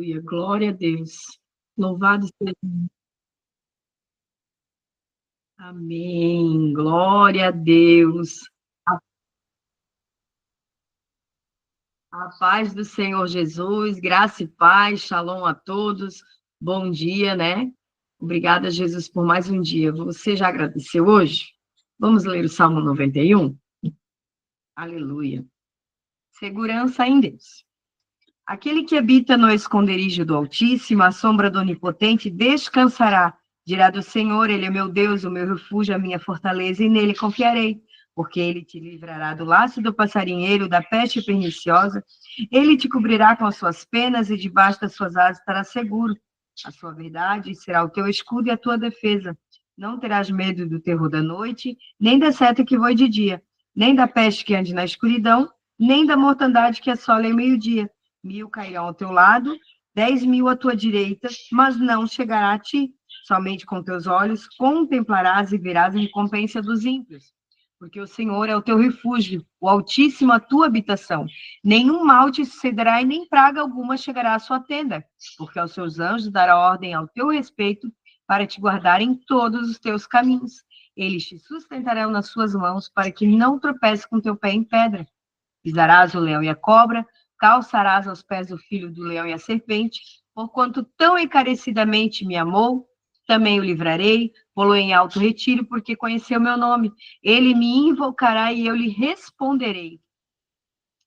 Aleluia, glória a Deus. Louvado seja. Amém. Glória a Deus. A, a paz do Senhor Jesus, graça e paz, shalom a todos. Bom dia, né? Obrigada, Jesus, por mais um dia. Você já agradeceu hoje? Vamos ler o Salmo 91? Aleluia. Segurança em Deus. Aquele que habita no esconderijo do Altíssimo, à sombra do Onipotente, descansará. Dirá do Senhor, Ele é meu Deus, o meu refúgio, a minha fortaleza, e nele confiarei. Porque Ele te livrará do laço do passarinheiro, da peste perniciosa. Ele te cobrirá com as suas penas, e debaixo das suas asas estará seguro. A sua verdade será o teu escudo e a tua defesa. Não terás medo do terror da noite, nem da seta que voe de dia, nem da peste que ande na escuridão, nem da mortandade que assola em meio-dia. 1.000 cairão ao teu lado, 10.000 à tua direita, mas não chegará a ti. Somente com teus olhos contemplarás e verás a recompensa dos ímpios. Porque o Senhor é o teu refúgio, o Altíssimo a tua habitação. Nenhum mal te sucederá e nem praga alguma chegará à sua tenda. Porque aos seus anjos dará ordem ao teu respeito para te guardar em todos os teus caminhos. Eles te sustentarão nas suas mãos para que não tropece com teu pé em pedra. Pisarás o leão e a cobra, calçarás aos pés o filho do leão e a serpente, porquanto tão encarecidamente me amou, também o livrarei, pô-lo em alto retiro, porque conheceu meu nome. Ele me invocará e eu lhe responderei.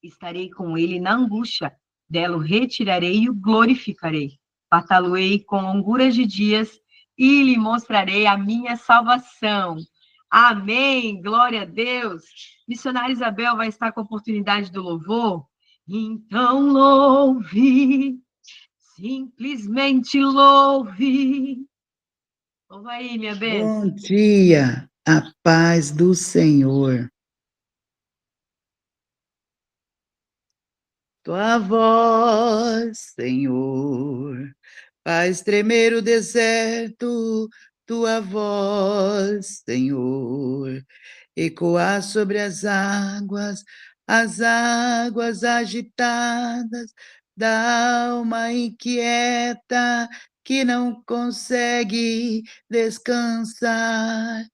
Estarei com ele na angústia, dela o retirarei e o glorificarei. Fartá-lo-ei com longuras de dias e lhe mostrarei a minha salvação. Amém, glória a Deus. Missionária Isabel vai estar com a oportunidade do louvor. Então louve, simplesmente louve. Louva aí, minha bênção. Bom dia, a paz do Senhor. Tua voz, Senhor, faz tremer o deserto, tua voz, Senhor, ecoar sobre as águas agitadas da alma inquieta que não consegue descansar.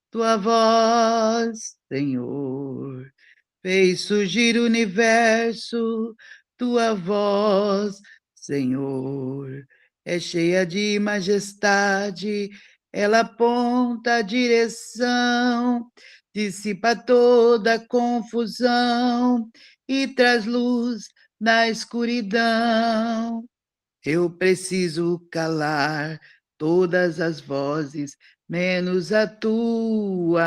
Tua voz, Senhor, fez surgir o universo. Tua voz, Senhor, é cheia de majestade. Ela aponta a direção, dissipa toda a confusão e traz luz na escuridão. Eu preciso calar todas as vozes, menos a tua.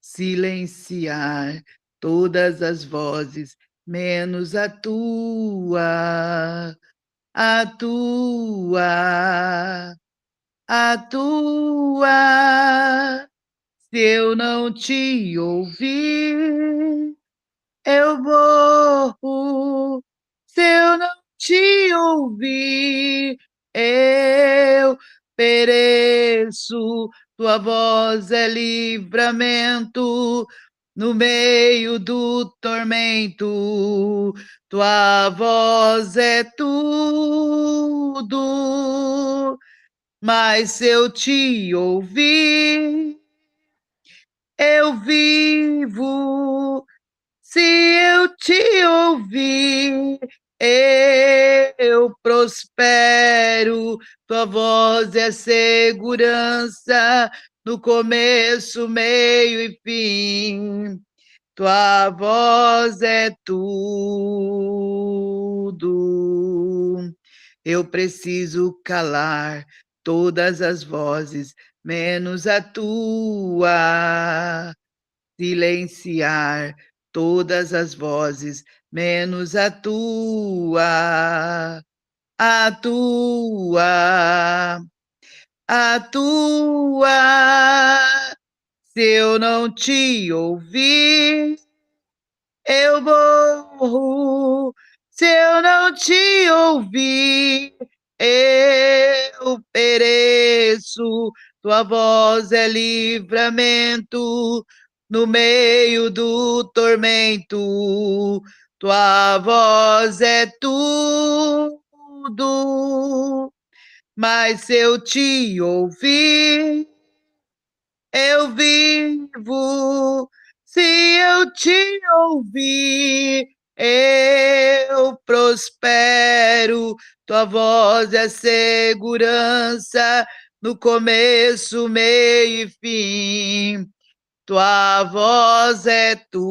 Silenciar todas as vozes, menos a tua. A tua. A tua. Se eu não te ouvir, eu morro. Se eu não te ouvir, eu pereço. Tua voz é livramento no meio do tormento. Tua voz é tudo. Mas se eu te ouvir, eu vivo. Se eu te ouvir, eu prospero. Tua voz é segurança no começo, meio e fim. Tua voz é tudo. Eu preciso calar todas as vozes, menos a tua. Silenciar todas as vozes, menos a tua. A tua. A tua. Se eu não te ouvir, eu morro. Se eu não te ouvir, eu pereço. Tua voz é livramento no meio do tormento. Tua voz é tudo. tudo, mas se eu te ouvir, eu vivo. Se eu te ouvir, eu prospero. Tua voz é segurança no começo, meio e fim. Tua voz é tudo.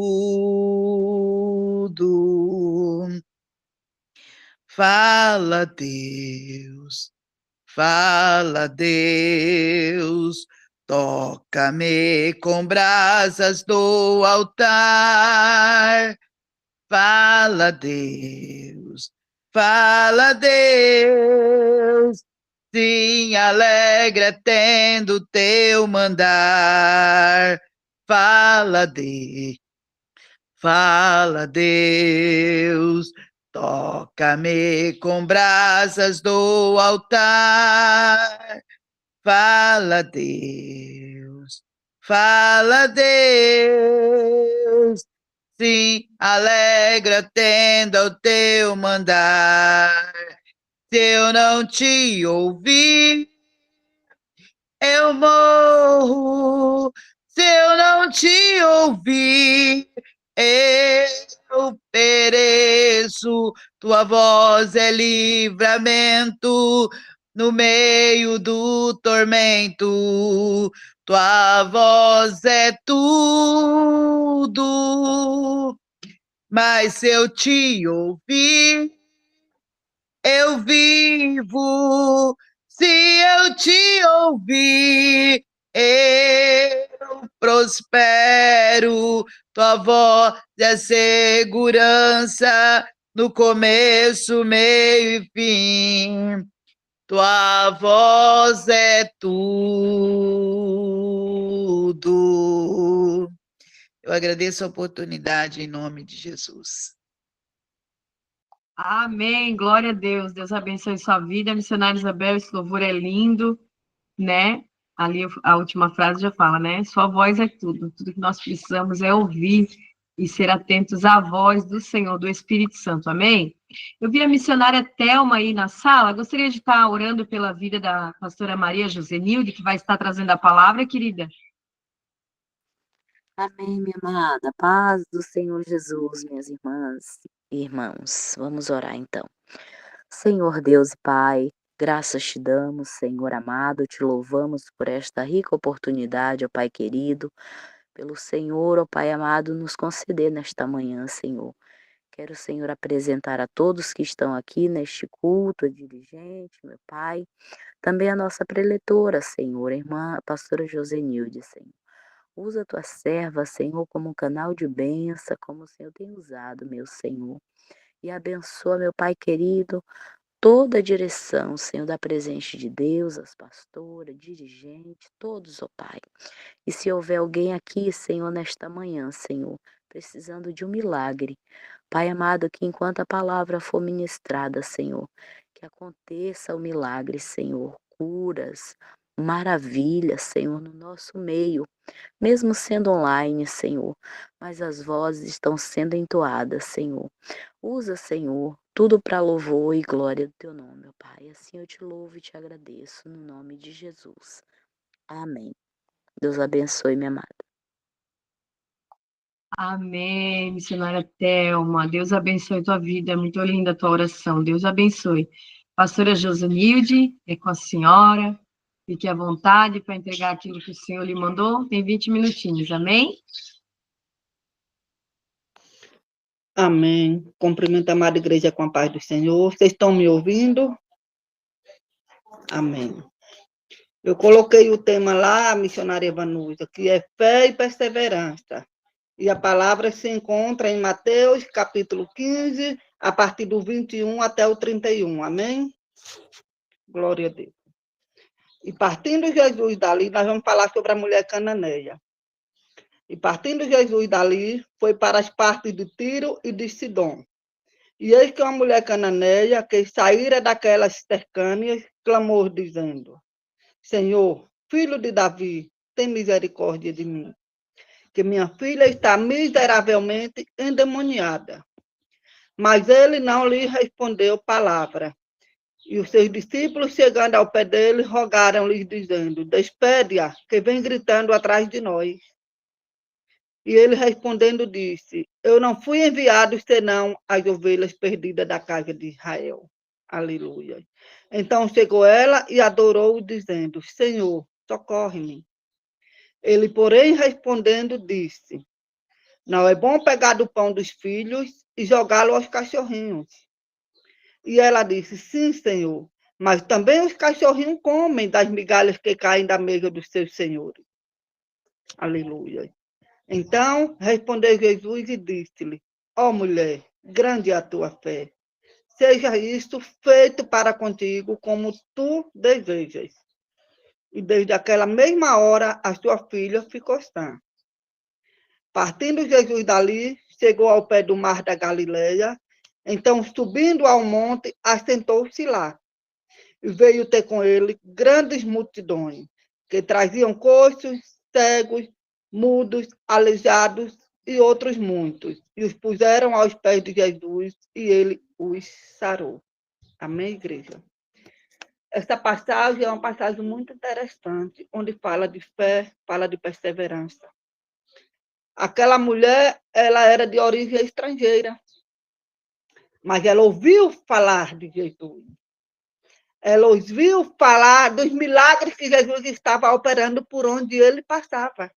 Fala, Deus. Fala, Deus, toca-me com brasas do altar. Fala, Deus, fala, Deus, sim, alegra tendo teu mandar. Fala, Deus. Fala, Deus, toca-me com brasas do altar. Fala, Deus, fala, Deus, sim, alegra tendo o teu mandar. Se eu não te ouvir, eu morro. Se eu não te ouvir, eu pereço. Tua voz é livramento no meio do tormento. Tua voz é tudo. Mas se eu te ouvir, eu vivo. Se eu te ouvir, eu prospero. Tua voz é segurança no começo, meio e fim. Tua voz é tudo. Eu agradeço a oportunidade em nome de Jesus. Amém, glória a Deus. Deus abençoe sua vida, missionária Isabel. Esse louvor é lindo, né? Ali a última frase já fala, né? Sua voz é tudo. Tudo que nós precisamos é ouvir e ser atentos à voz do Senhor, do Espírito Santo. Amém? Eu vi a missionária Thelma aí na sala. Gostaria de estar orando pela vida da pastora Maria Josenilde, que vai estar trazendo a palavra, querida. Amém, minha amada. Paz do Senhor Jesus, minhas irmãs e irmãos. Vamos orar então. Senhor Deus e Pai, graças te damos, Senhor amado, te louvamos por esta rica oportunidade, ó Pai querido, pelo Senhor, ó Pai amado, nos conceder nesta manhã, Senhor. Quero, Senhor, apresentar a todos que estão aqui neste culto, a dirigente, meu Pai, também a nossa preletora, Senhor, a irmã a pastora Josenilde, Senhor. Usa a tua serva, Senhor, como um canal de bênção, como o Senhor tem usado, meu Senhor. E abençoa, meu Pai querido, toda a direção, Senhor, da presença de Deus, as pastoras, dirigentes, todos, ó Pai. E se houver alguém aqui, Senhor, nesta manhã, Senhor, precisando de um milagre, Pai amado, que enquanto a palavra for ministrada, Senhor, que aconteça o milagre, Senhor, curas, maravilhas, Senhor, no nosso meio, mesmo sendo online, Senhor, mas as vozes estão sendo entoadas, Senhor. Usa, Senhor, tudo para louvor e glória do teu nome, meu Pai. Assim eu te louvo e te agradeço, no nome de Jesus. Amém. Deus abençoe, minha amada. Amém, missionária Thelma. Deus abençoe tua vida. É muito linda a tua oração. Deus abençoe. Pastora Josenilde, é com a senhora. Fique à vontade para entregar aquilo que o Senhor lhe mandou. Tem 20 minutinhos, amém? Amém. Cumprimento a amada igreja com a paz do Senhor. Vocês estão me ouvindo? Amém. Eu coloquei o tema lá, missionária Evanusa, que é fé e perseverança. E a palavra se encontra em Mateus, capítulo 15, a partir do 21 até o 31. Amém? Glória a Deus. E partindo Jesus dali, nós vamos falar sobre a mulher cananeia. E partindo Jesus dali, foi para as partes de Tiro e de Sidom. E eis que uma mulher cananeia, que saíra daquelas cercâneas, clamou, dizendo: Senhor, filho de Davi, tem misericórdia de mim, que minha filha está miseravelmente endemoniada. Mas ele não lhe respondeu palavra. E os seus discípulos, chegando ao pé dele, rogaram-lhe, dizendo: despede-a, que vem gritando atrás de nós. E ele respondendo disse: eu não fui enviado senão as ovelhas perdidas da casa de Israel. Aleluia. Então chegou ela e adorou, dizendo: Senhor, socorre-me. Ele, porém, respondendo, disse: não é bom pegar do pão dos filhos e jogá-lo aos cachorrinhos. E ela disse: sim, Senhor, mas também os cachorrinhos comem das migalhas que caem da mesa dos seus senhores. Aleluia. Então respondeu Jesus e disse-lhe: ó mulher, grande é a tua fé. Seja isto feito para contigo como tu desejas. E desde aquela mesma hora a sua filha ficou sã. Partindo Jesus dali, chegou ao pé do mar da Galileia. Então, subindo ao monte, assentou-se lá. E veio ter com ele grandes multidões, que traziam coxos, cegos, mudos, aleijados e outros muitos. E os puseram aos pés de Jesus, e ele os sarou. Amém, igreja? Essa passagem é uma passagem muito interessante, onde fala de fé, fala de perseverança. Aquela mulher, ela era de origem estrangeira, mas ela ouviu falar de Jesus. Ela ouviu falar dos milagres que Jesus estava operando por onde ele passava.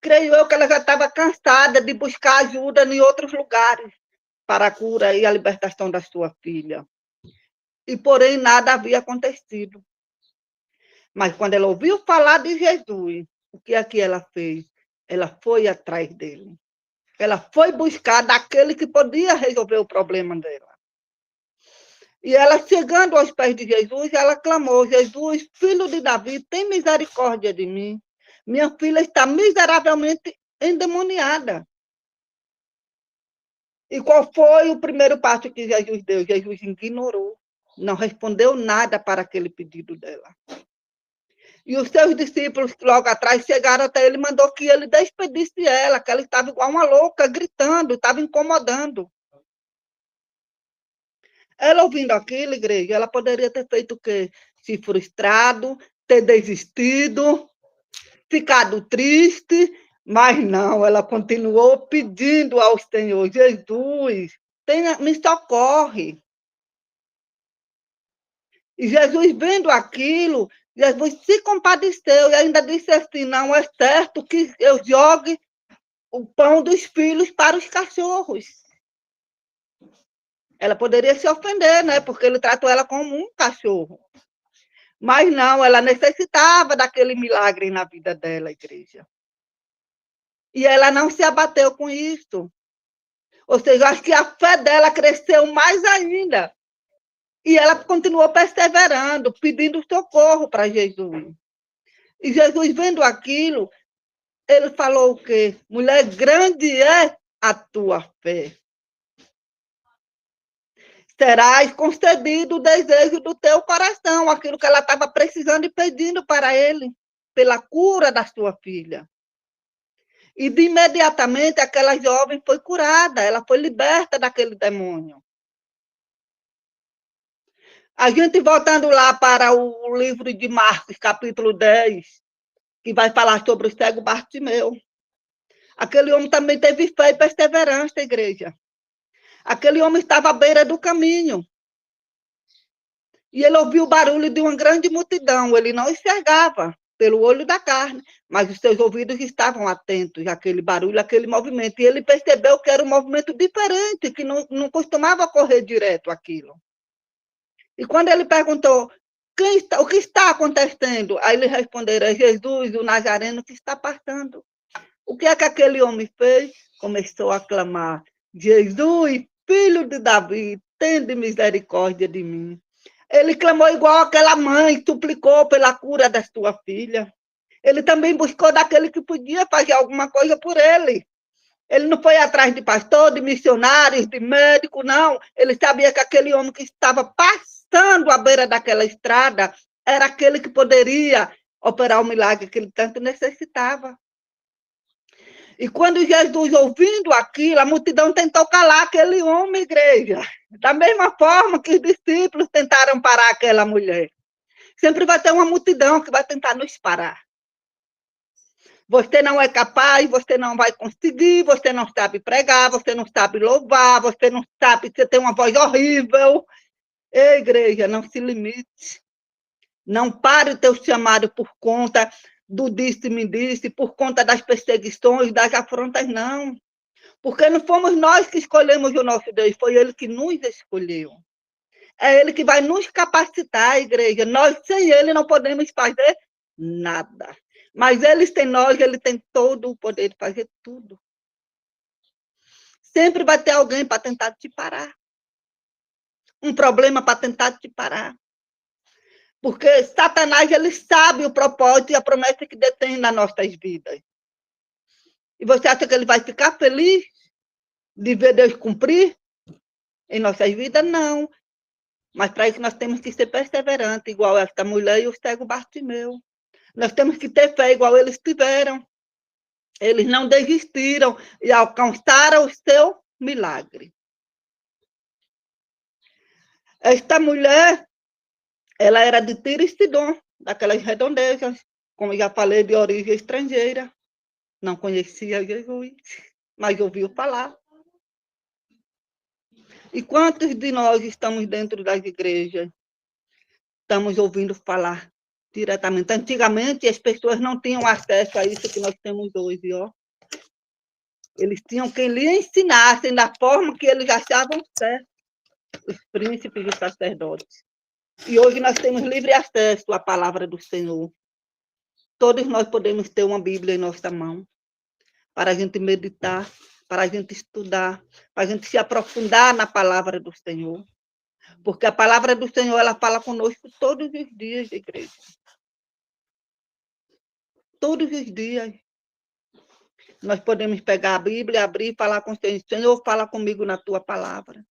Creio eu que ela já estava cansada de buscar ajuda em outros lugares para a cura e a libertação da sua filha. E, porém, nada havia acontecido. Mas quando ela ouviu falar de Jesus, o que é que ela fez? Ela foi atrás dele. Ela foi buscar daquele que podia resolver o problema dela. E ela, chegando aos pés de Jesus, ela clamou: Jesus, filho de Davi, tem misericórdia de mim. Minha filha está miseravelmente endemoniada. E qual foi o primeiro passo que Jesus deu? Jesus ignorou. Não respondeu nada para aquele pedido dela. E os seus discípulos, logo atrás, chegaram até ele e mandou que ele despedisse ela, que ela estava igual uma louca, gritando, estava incomodando. Ela, ouvindo aquilo, igreja, ela poderia ter feito o quê? Se frustrado, ter desistido, ficado triste, mas não, ela continuou pedindo ao Senhor: Jesus, me socorre. E Jesus, vendo aquilo, Jesus se compadeceu e ainda disse assim: não é certo que eu jogue o pão dos filhos para os cachorros. Ela poderia se ofender, né? Porque ele tratou ela como um cachorro. Mas não, ela necessitava daquele milagre na vida dela, igreja. E ela não se abateu com isso. Ou seja, eu acho que a fé dela cresceu mais ainda. E ela continuou perseverando, pedindo socorro para Jesus. E Jesus, vendo aquilo, ele falou o quê? Mulher, grande é a tua fé. Terás concedido o desejo do teu coração, aquilo que ela estava precisando e pedindo para ele, pela cura da sua filha. E de imediatamente aquela jovem foi curada, ela foi liberta daquele demônio. A gente voltando lá para o livro de Marcos, capítulo 10, que vai falar sobre o cego Bartimeu. Aquele homem também teve fé e perseverança, igreja. Aquele homem estava à beira do caminho. E ele ouviu o barulho de uma grande multidão. Ele não enxergava pelo olho da carne, mas os seus ouvidos estavam atentos àquele barulho, àquele movimento. E ele percebeu que era um movimento diferente, que não costumava correr direto aquilo. E quando ele perguntou: o que está acontecendo? Aí ele respondeu: é Jesus, o Nazareno, que está passando. O que é que aquele homem fez? Começou a clamar: Jesus, filho de Davi, tende misericórdia de mim. Ele clamou igual aquela mãe, suplicou pela cura da sua filha. Ele também buscou daquele que podia fazer alguma coisa por ele. Ele não foi atrás de pastor, de missionários, de médico, não. Ele sabia que aquele homem que estava passando à beira daquela estrada era aquele que poderia operar o milagre que ele tanto necessitava. E quando Jesus, ouvindo aquilo, a multidão tentou calar aquele homem, igreja. Da mesma forma que os discípulos tentaram parar aquela mulher. Sempre vai ter uma multidão que vai tentar nos parar. Você não é capaz, você não vai conseguir, você não sabe pregar, você não sabe louvar, você não sabe, você tem uma voz horrível. Ei, igreja, não se limite. Não pare o teu chamado por conta do disse-me-disse, por conta das perseguições, das afrontas, não. Porque não fomos nós que escolhemos o nosso Deus, foi Ele que nos escolheu. É Ele que vai nos capacitar, igreja. Nós, sem Ele, não podemos fazer nada. Mas Ele tem nós, Ele tem todo o poder de fazer tudo. Sempre vai ter alguém para tentar te parar. Um problema para tentar te parar. Porque Satanás, ele sabe o propósito e a promessa que detém nas nossas vidas. E você acha que ele vai ficar feliz de ver Deus cumprir em nossas vidas? Não. Mas para isso nós temos que ser perseverantes, igual esta mulher e o cego Bartimeu. Nós temos que ter fé igual eles tiveram. Eles não desistiram e alcançaram o seu milagre. Esta mulher, ela era de Tiro e Sidom, daquelas redondezas, como já falei, de origem estrangeira. Não conhecia Jesus, mas ouviu falar. E quantos de nós estamos dentro das igrejas? Estamos ouvindo falar diretamente. Antigamente, as pessoas não tinham acesso a isso que nós temos hoje, ó. Eles tinham quem lhe ensinasse da forma que eles achavam certo, os príncipes e os sacerdotes. E hoje nós temos livre acesso à palavra do Senhor. Todos nós podemos ter uma Bíblia em nossa mão, para a gente meditar, para a gente estudar, para a gente se aprofundar na palavra do Senhor. Porque a palavra do Senhor, ela fala conosco todos os dias, igreja. Todos os dias. Nós podemos pegar a Bíblia, abrir e falar com o Senhor. Senhor, fala comigo na tua palavra.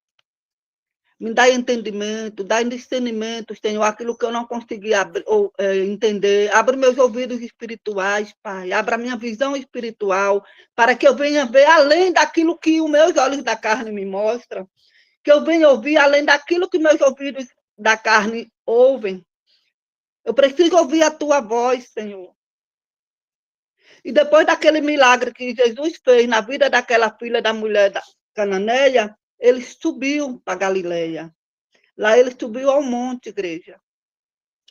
Me dá entendimento, dá discernimento, Senhor, aquilo que eu não consegui entender. Abra meus ouvidos espirituais, Pai. Abra minha visão espiritual, para que eu venha ver além daquilo que os meus olhos da carne me mostram. Que eu venha ouvir além daquilo que meus ouvidos da carne ouvem. Eu preciso ouvir a tua voz, Senhor. E depois daquele milagre que Jesus fez na vida daquela filha da mulher da cananeia, ele subiu para Galileia. Lá ele subiu ao monte, igreja.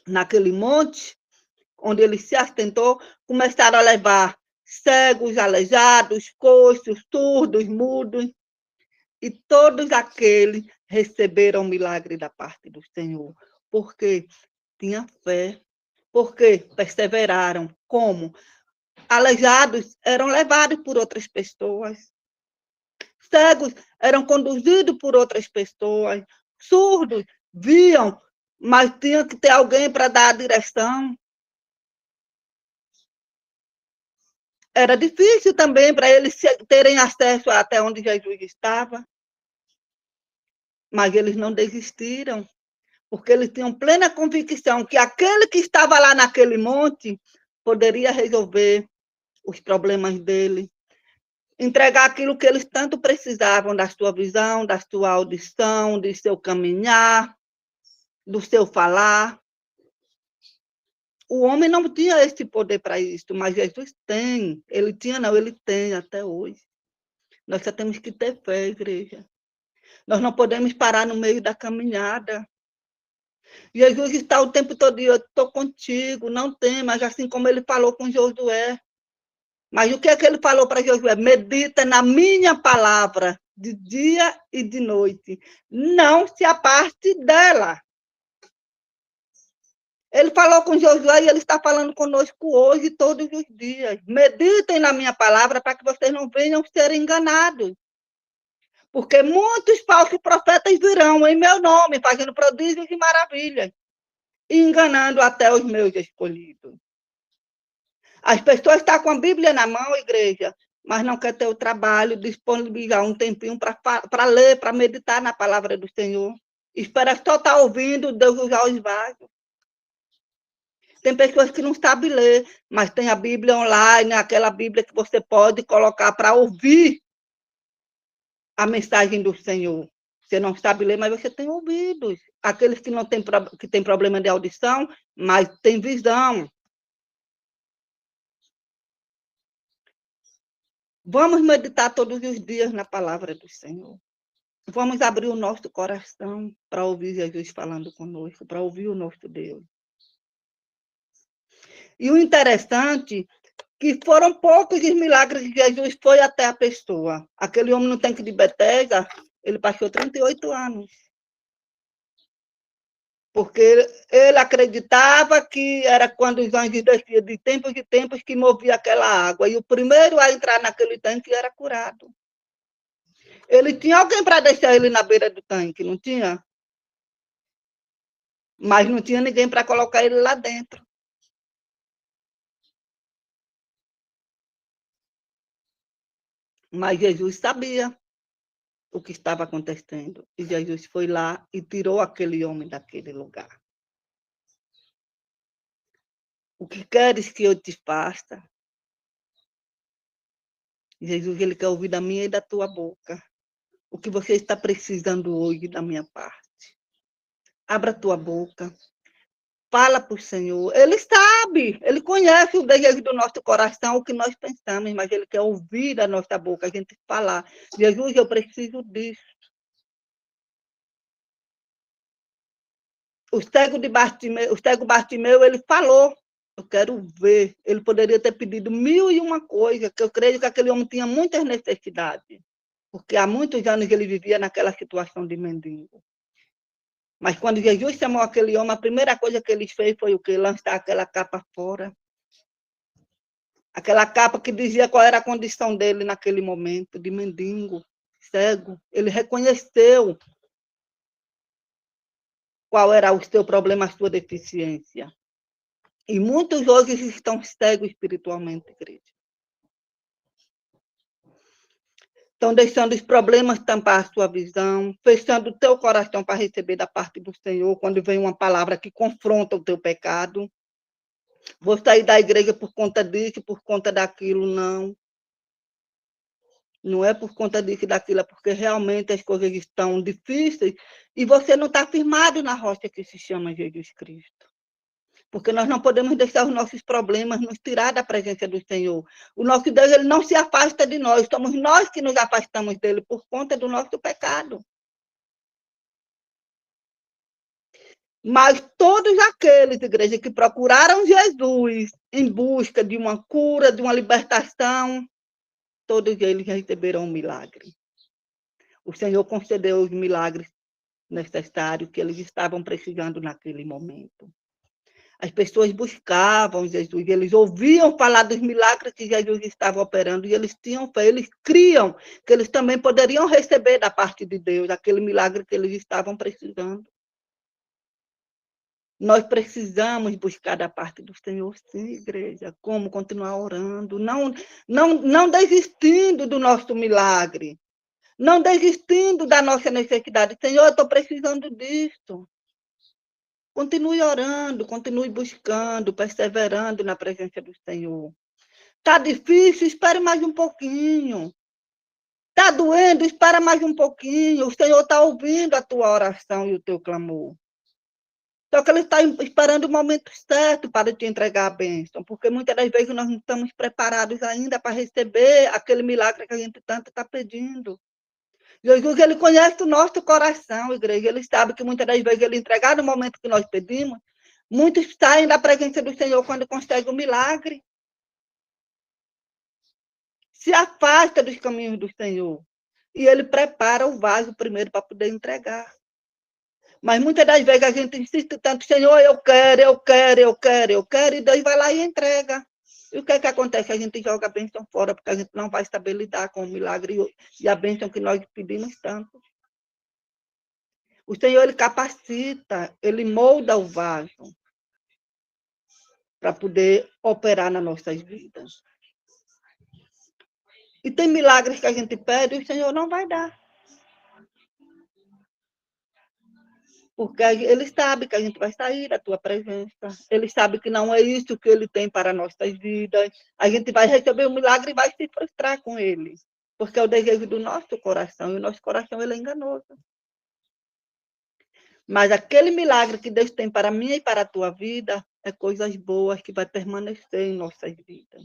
Naquele monte, onde ele se assentou, começaram a levar cegos, aleijados, coxos, surdos, mudos. E todos aqueles receberam o milagre da parte do Senhor. Porque tinha fé. Porque perseveraram. Como? Aleijados eram levados por outras pessoas. Cegos eram conduzidos por outras pessoas. Surdos viam, mas tinha que ter alguém para dar a direção. Era difícil também para eles terem acesso até onde Jesus estava. Mas eles não desistiram, porque eles tinham plena convicção que aquele que estava lá naquele monte poderia resolver os problemas dele, entregar aquilo que eles tanto precisavam, da sua visão, da sua audição, do seu caminhar, do seu falar. O homem não tinha esse poder para isso, mas Jesus tem. Ele tinha, não, ele tem até hoje. Nós só temos que ter fé, igreja. Nós não podemos parar no meio da caminhada. Jesus está o tempo todo, eu estou contigo, não temas, assim como ele falou com Josué. Mas o que é que ele falou para Josué? Medita na minha palavra, de dia e de noite. Não se aparte dela. Ele falou com Josué e ele está falando conosco hoje, todos os dias. Meditem na minha palavra para que vocês não venham ser enganados. Porque muitos falsos profetas virão em meu nome, fazendo prodígios e maravilhas, e enganando até os meus escolhidos. As pessoas estão com a Bíblia na mão, igreja, mas não quer ter o trabalho, disponibilizar um tempinho para ler, para meditar na palavra do Senhor. Espera só estar ouvindo, Deus usar os vasos. Tem pessoas que não sabem ler, mas tem a Bíblia online, aquela Bíblia que você pode colocar para ouvir a mensagem do Senhor. Você não sabe ler, mas você tem ouvidos. Aqueles que não têm que têm problema de audição, mas têm visão. Vamos meditar todos os dias na palavra do Senhor. Vamos abrir o nosso coração para ouvir Jesus falando conosco, para ouvir o nosso Deus. E o interessante que foram poucos os milagres que Jesus foi até a pessoa. Aquele homem no tanque de Betesda, ele passou 38 anos. Porque ele acreditava que era quando os anjos desciam de tempos e tempos que movia aquela água. E o primeiro a entrar naquele tanque era curado. Ele tinha alguém para deixar ele na beira do tanque, não tinha? Mas não tinha ninguém para colocar ele lá dentro. Mas Jesus sabia o que estava acontecendo. E Jesus foi lá e tirou aquele homem daquele lugar. O que queres que eu te faça? Jesus, ele quer ouvir da minha e da tua boca. O que você está precisando hoje da minha parte. Abra tua boca. Fala para o Senhor. Ele sabe, ele conhece o desejo do nosso coração, o que nós pensamos, mas ele quer ouvir da nossa boca, a gente falar. Jesus, eu preciso disso. O cego Bartimeu, ele falou, eu quero ver. Ele poderia ter pedido 1001 coisas, que eu creio que aquele homem tinha muitas necessidades, porque há muitos anos ele vivia naquela situação de mendigo. Mas quando Jesus chamou aquele homem, a primeira coisa que ele fez foi o quê? Lançar aquela capa fora. Aquela capa que dizia qual era a condição dele naquele momento, de mendigo, cego. Ele reconheceu qual era o seu problema, a sua deficiência. E muitos hoje estão cegos espiritualmente, igreja. Estão deixando os problemas tampar a sua visão, fechando o teu coração para receber da parte do Senhor, quando vem uma palavra que confronta o teu pecado. Vou sair da igreja por conta disso, por conta daquilo, não. Não é por conta disso e daquilo, é porque realmente as coisas estão difíceis e você não está firmado na rocha que se chama Jesus Cristo. Porque nós não podemos deixar os nossos problemas nos tirar da presença do Senhor. O nosso Deus, ele não se afasta de nós, somos nós que nos afastamos dele por conta do nosso pecado. Mas todos aqueles, igreja, que procuraram Jesus em busca de uma cura, de uma libertação, todos eles receberam um milagre. O Senhor concedeu os milagres necessários que eles estavam precisando naquele momento. As pessoas buscavam Jesus, eles ouviam falar dos milagres que Jesus estava operando e eles tinham fé, eles criam que eles também poderiam receber da parte de Deus aquele milagre que eles estavam precisando. Nós precisamos buscar da parte do Senhor, sim, igreja, como continuar orando, não desistindo do nosso milagre, não desistindo da nossa necessidade. Senhor, eu estou precisando disso. Continue orando, continue buscando, perseverando na presença do Senhor. Está difícil? Espere mais um pouquinho. Está doendo? Espera mais um pouquinho. O Senhor está ouvindo a tua oração e o teu clamor. Só que Ele está esperando o momento certo para te entregar a bênção, porque muitas das vezes nós não estamos preparados ainda para receber aquele milagre que a gente tanto está pedindo. Jesus, ele conhece o nosso coração, igreja. Ele sabe que muitas das vezes ele entregar no momento que nós pedimos, muitos saem da presença do Senhor quando conseguem o milagre. Se afasta dos caminhos do Senhor. E ele prepara o vaso primeiro para poder entregar. Mas muitas das vezes a gente insiste tanto, Senhor, eu quero, e Deus vai lá e entrega. E o que é que acontece? A gente joga a bênção fora, porque a gente não vai saber lidar com o milagre e a bênção que nós pedimos tanto. O Senhor, ele capacita, ele molda o vaso para poder operar nas nossas vidas. E tem milagres que a gente pede e o Senhor não vai dar. Porque ele sabe que a gente vai sair da tua presença. Ele sabe que não é isso que ele tem para nossas vidas. A gente vai receber um milagre e vai se frustrar com ele. Porque é o desejo do nosso coração. E o nosso coração ele é enganoso. Mas aquele milagre que Deus tem para mim e para a tua vida é coisas boas que vai permanecer em nossas vidas.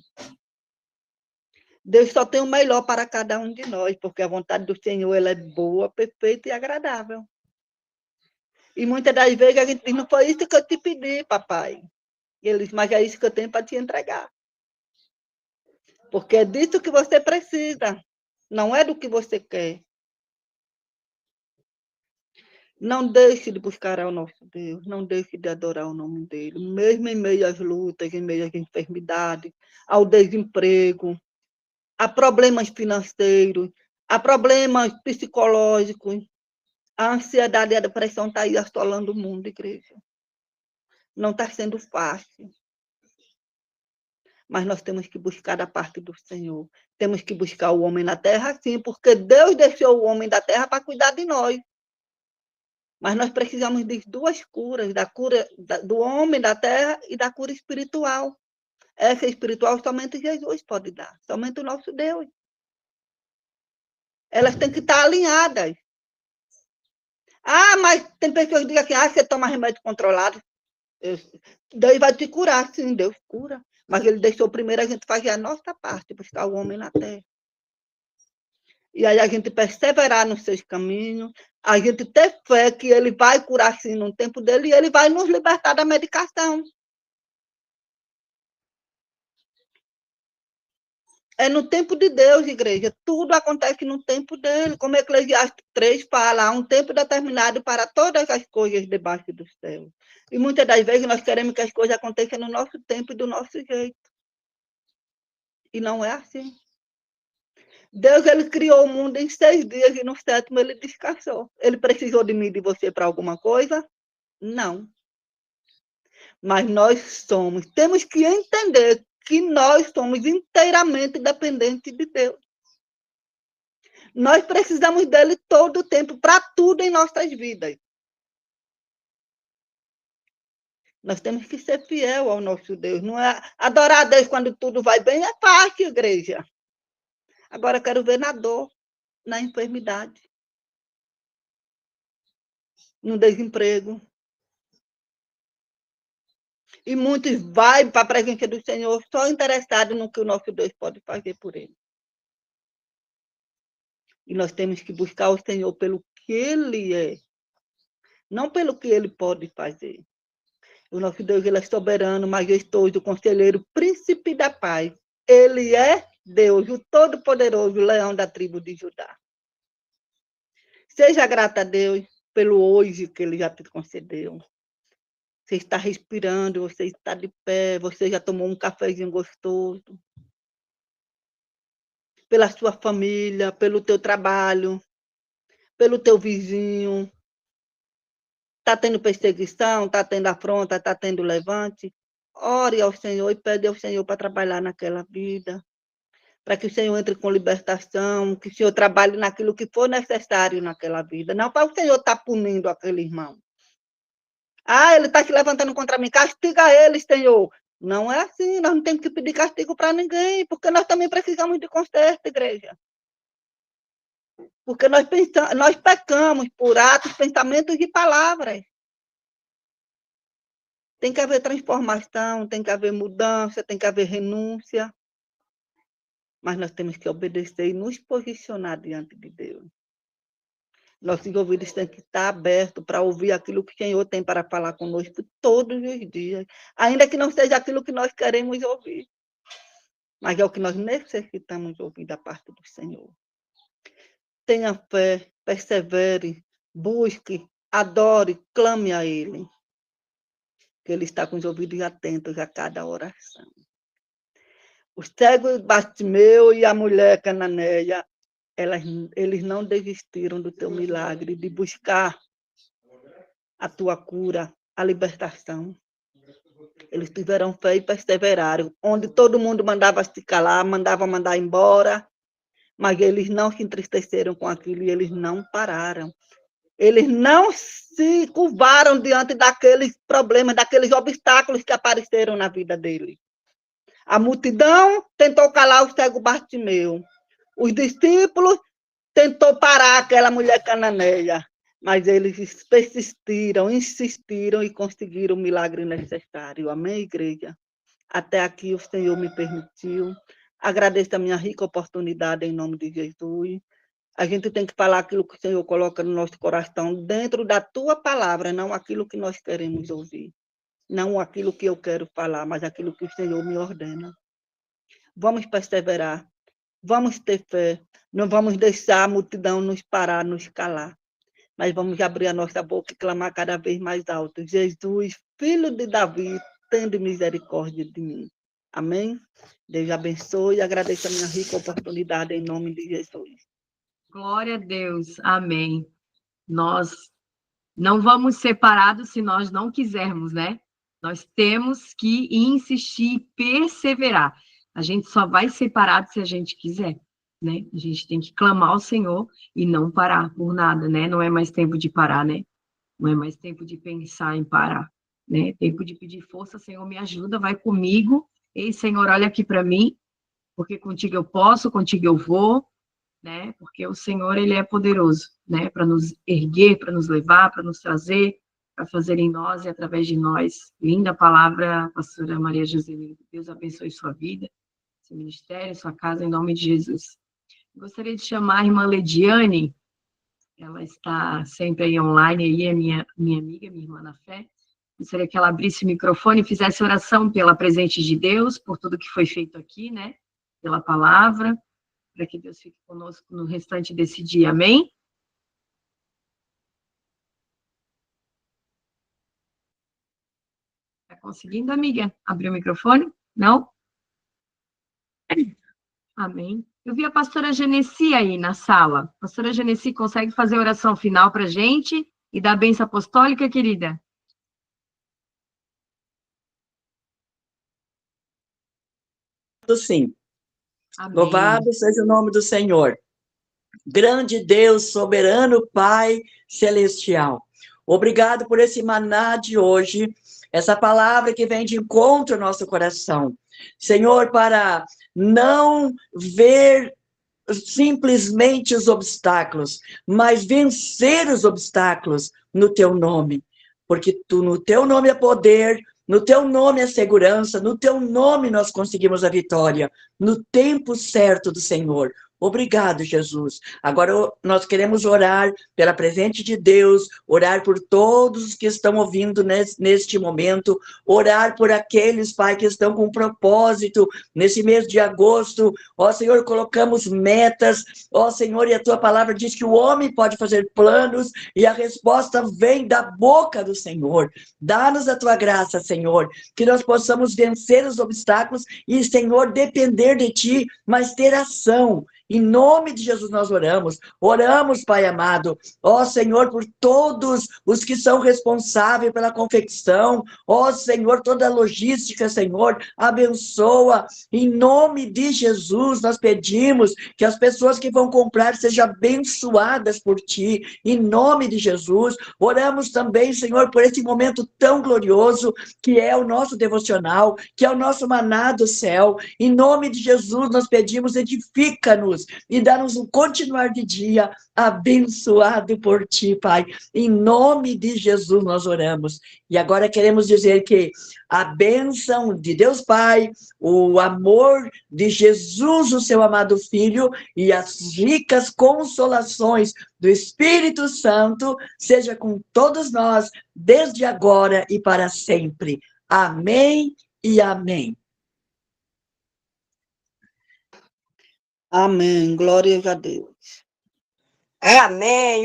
Deus só tem o melhor para cada um de nós, porque a vontade do Senhor ela é boa, perfeita e agradável. E muitas das vezes a gente diz, não foi isso que eu te pedi, papai. E ele diz, mas é isso que eu tenho para te entregar. Porque é disso que você precisa, não é do que você quer. Não deixe de buscar ao nosso Deus, não deixe de adorar o nome dele, mesmo em meio às lutas, em meio às enfermidades, ao desemprego, a problemas financeiros, a problemas psicológicos. A ansiedade e a depressão estão aí assolando o mundo, igreja. Não está sendo fácil. Mas nós temos que buscar da parte do Senhor. Temos que buscar o homem na terra, sim, porque Deus deixou o homem da terra para cuidar de nós. Mas nós precisamos de duas curas, da cura do homem da terra e da cura espiritual. Essa espiritual somente Jesus pode dar, somente o nosso Deus. Elas têm que estar alinhadas. Ah, mas tem pessoas que dizem assim, você toma remédio controlado. Deus vai te curar, sim, Deus cura. Mas ele deixou primeiro a gente fazer a nossa parte, buscar o homem na terra. E aí a gente perseverar nos seus caminhos, a gente ter fé que ele vai curar sim no tempo dele e ele vai nos libertar da medicação. É no tempo de Deus, igreja. Tudo acontece no tempo dele. Como Eclesiastes 3 fala, há um tempo determinado para todas as coisas debaixo do céu. E muitas das vezes nós queremos que as coisas aconteçam no nosso tempo e do nosso jeito. E não é assim. Deus ele criou o mundo em 6 dias e no 7º ele descansou. Ele precisou de mim e de você para alguma coisa? Não. Mas nós temos que entender que nós somos inteiramente dependentes de Deus. Nós precisamos dele todo o tempo, para tudo em nossas vidas. Nós temos que ser fiel ao nosso Deus. Não é adorar a Deus quando tudo vai bem, é fácil, igreja. Agora eu quero ver na dor, na enfermidade, no desemprego. E muitos vão para a presença do Senhor só interessados no que o nosso Deus pode fazer por ele. E nós temos que buscar o Senhor pelo que ele é, não pelo que ele pode fazer. O nosso Deus ele é soberano, majestoso, conselheiro, príncipe da paz. Ele é Deus, o Todo-Poderoso, o leão da tribo de Judá. Seja grata a Deus pelo hoje que ele já te concedeu. Você está respirando, você está de pé, você já tomou um cafezinho gostoso. Pela sua família, pelo teu trabalho, pelo teu vizinho. Está tendo perseguição, está tendo afronta, está tendo levante. Ore ao Senhor e pede ao Senhor para trabalhar naquela vida. Para que o Senhor entre com libertação, que o Senhor trabalhe naquilo que for necessário naquela vida. Não para o Senhor estar punindo aquele irmão. Ah, ele está se levantando contra mim. Castiga ele, Senhor. Não é assim. Nós não temos que pedir castigo para ninguém, porque nós também precisamos de conserto, igreja. Porque nós pecamos por atos, pensamentos e palavras. Tem que haver transformação, tem que haver mudança, tem que haver renúncia. Mas nós temos que obedecer e nos posicionar diante de Deus. Nossos ouvidos têm que estar abertos para ouvir aquilo que o Senhor tem para falar conosco todos os dias. Ainda que não seja aquilo que nós queremos ouvir. Mas é o que nós necessitamos ouvir da parte do Senhor. Tenha fé, persevere, busque, adore, clame a Ele. Que Ele está com os ouvidos atentos a cada oração. O cego Bartimeu e a mulher cananeia, eles não desistiram do teu milagre, de buscar a tua cura, a libertação. Eles tiveram fé e perseveraram. Onde todo mundo mandava se calar, mandava mandar embora, mas eles não se entristeceram com aquilo e eles não pararam. Eles não se curvaram diante daqueles problemas, daqueles obstáculos que apareceram na vida dele. A multidão tentou calar o cego Bartimeu. Os discípulos tentou parar aquela mulher cananeia, mas eles persistiram, insistiram e conseguiram o milagre necessário. Amém, igreja? Até aqui o Senhor me permitiu. Agradeço a minha rica oportunidade em nome de Jesus. A gente tem que falar aquilo que o Senhor coloca no nosso coração, dentro da tua palavra, não aquilo que nós queremos ouvir. Não aquilo que eu quero falar, mas aquilo que o Senhor me ordena. Vamos perseverar, vamos ter fé, não vamos deixar a multidão nos parar, nos calar, mas vamos abrir a nossa boca e clamar cada vez mais alto: Jesus, filho de Davi, tende misericórdia de mim. Amém? Deus abençoe e agradeço a minha rica oportunidade em nome de Jesus. Glória a Deus. Amém. Nós não vamos ser parados se nós não quisermos, né? Nós temos que insistir e perseverar. A gente só vai ser parado se a gente quiser, né? A gente tem que clamar ao Senhor e não parar por nada, né? Não é mais tempo de parar, né? Não é mais tempo de pensar em parar, né? Tempo de pedir força: Senhor, me ajuda, vai comigo. Ei, Senhor, olha aqui para mim, porque contigo eu posso, contigo eu vou, né? Porque o Senhor, ele é poderoso, né? Para nos erguer, para nos levar, para nos trazer, para fazer em nós e através de nós. Linda palavra, pastora Maria Joselina. Deus abençoe sua vida, seu ministério, sua casa, em nome de Jesus. Gostaria de chamar a irmã Lediane. Ela está sempre aí online, aí é minha amiga, minha irmã na fé. Gostaria que ela abrisse o microfone e fizesse oração pela presente de Deus, por tudo que foi feito aqui, né? Pela palavra, para que Deus fique conosco no restante desse dia. Amém? Está conseguindo, amiga? Abrir o microfone? Não? Amém. Eu vi a pastora Genesi aí na sala. Pastora Genesi, consegue fazer a oração final para a gente e dar a bênção apostólica, querida? Sim. Amém. Louvado seja o nome do Senhor. Grande Deus, soberano Pai celestial. Obrigado por esse maná de hoje, essa palavra que vem de encontro ao nosso coração. Senhor, para não ver simplesmente os obstáculos, mas vencer os obstáculos no teu nome. Porque no teu nome é poder, no teu nome é segurança, no teu nome nós conseguimos a vitória, no tempo certo do Senhor. Obrigado, Jesus. Agora nós queremos orar pela presente de Deus, orar por todos os que estão ouvindo neste momento, orar por aqueles, Pai, que estão com propósito nesse mês de agosto. Ó Senhor, colocamos metas, ó Senhor, e a tua palavra diz que o homem pode fazer planos e a resposta vem da boca do Senhor. Dá-nos a tua graça, Senhor, que nós possamos vencer os obstáculos e, Senhor, depender de ti, mas ter ação. Em nome de Jesus nós oramos. Oramos, Pai amado, ó Senhor, por todos os que são responsáveis pela confecção, ó Senhor, toda a logística, Senhor, abençoa. Em nome de Jesus nós pedimos que as pessoas que vão comprar sejam abençoadas por ti. Em nome de Jesus, oramos também, Senhor, por esse momento tão glorioso que é o nosso devocional, que é o nosso maná do céu. Em nome de Jesus nós pedimos: edifica-nos e dá-nos um continuar de dia abençoado por ti, Pai. Em nome de Jesus nós oramos. E agora queremos dizer que a bênção de Deus Pai, o amor de Jesus, o seu amado Filho, e as ricas consolações do Espírito Santo seja com todos nós, desde agora e para sempre. Amém e amém. Amém. Glória a Deus. Amém.